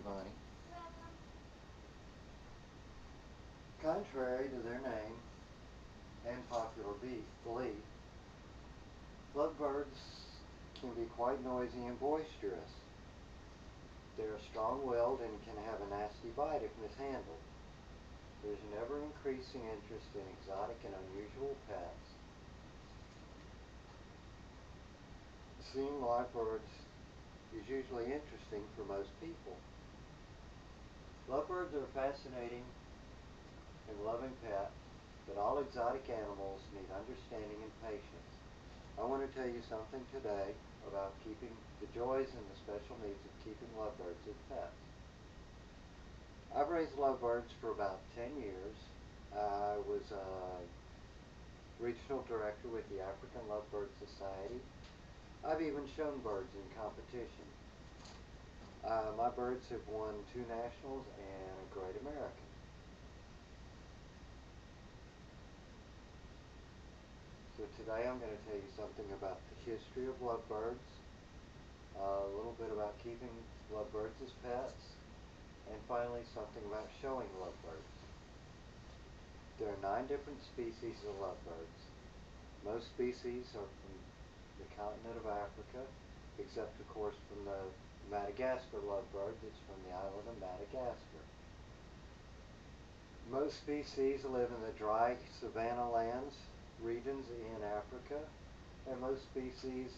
Bonnie. Contrary to their name and popular belief, lovebirds can be quite noisy and boisterous. They're strong-willed and can have a nasty bite if mishandled. There's an ever-increasing interest in exotic and unusual pets. Seeing live birds is usually interesting for most people. Lovebirds are a fascinating and loving pet, but all exotic animals need understanding and patience. I want to tell you something today about keeping the joys and the special needs of keeping lovebirds as pets. I've raised lovebirds for about 10 years. I was a regional director with the African Lovebird Society. I've even shown birds in competition. My birds have won 2 nationals and a Great American. So today I'm going to tell you something about the history of lovebirds, a little bit about keeping lovebirds as pets, and finally something about showing lovebirds. There are 9 different species of lovebirds. Most species are from the continent of Africa, except of course from the Madagascar lovebird that's from the island of Madagascar. Most species live in the dry savanna lands, regions in Africa, and most species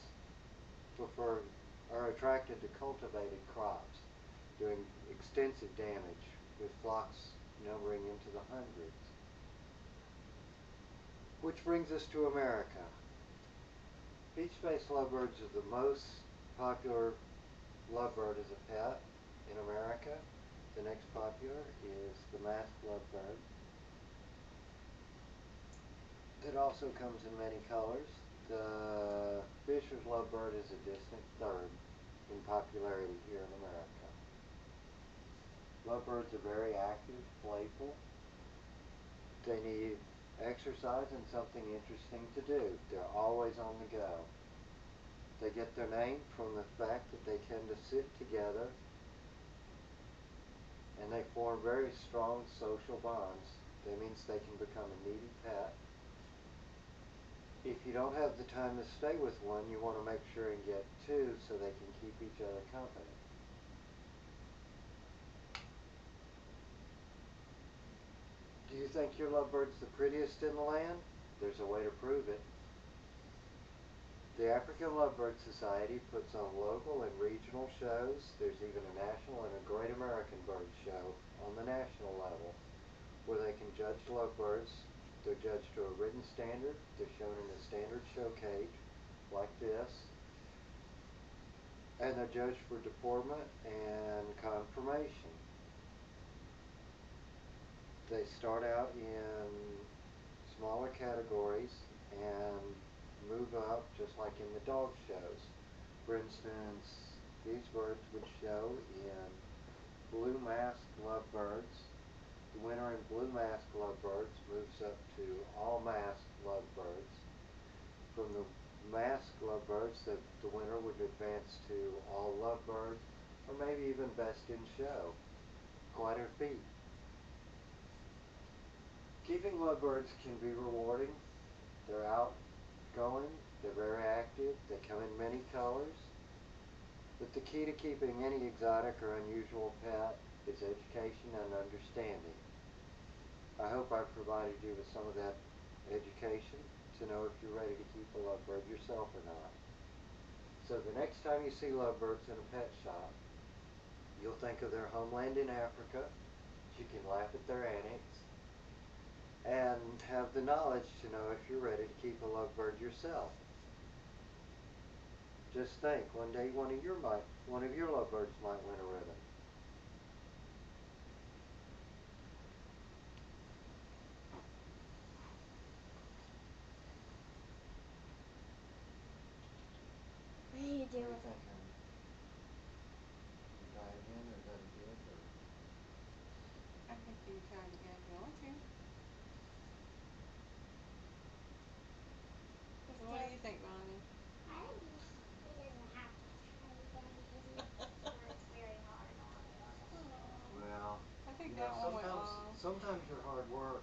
are attracted to cultivated crops, doing extensive damage with flocks numbering into the hundreds. Which brings us to America. Beach-based lovebirds are the most popular lovebird as a pet in America. The next popular is the masked lovebird. It also comes in many colors. The Fisher's lovebird is a distant third in popularity here in America. Lovebirds are very active, playful. They need exercise and something interesting to do. They're always on the go. They get their name from the fact that they tend to sit together and they form very strong social bonds. That means they can become a needy pet. If you don't have the time to stay with one, you want to make sure and get 2 so they can keep each other company. Do you think your lovebird's the prettiest in the land? There's a way to prove it. The African Lovebird Society puts on local and regional shows. There's even a national and a Great American Bird Show on the national level where they can judge lovebirds. They're judged to a written standard. They're shown in a standard show cage like this. And they're judged for deportment and conformation. They start out in smaller categories and move up just like in the dog shows. For instance, these birds would show in blue masked lovebirds. The winner in blue masked lovebirds moves up to all masked lovebirds. From the masked lovebirds, the winner would advance to all lovebirds, or maybe even best in show. Quite a feat. Keeping lovebirds can be rewarding. They're outgoing, they're very active, they come in many colors. But the key to keeping any exotic or unusual pet is education and understanding. I hope I've provided you with some of that education to know if you're ready to keep a lovebird yourself or not. So the next time you see lovebirds in a pet shop, you'll think of their homeland in Africa. You can laugh at their antics and have the knowledge to know if you're ready to keep a lovebird yourself. Just think, one day one of your lovebirds might win a ribbon. What do you do What do you with think, it? honey? You try again, or is that a good? Or? I think you can try it again if you want to. Just What do you think, Bonnie? I think he doesn't have to try again because he works very hard on it. think You that know, one went sometimes, long. sometimes your hard work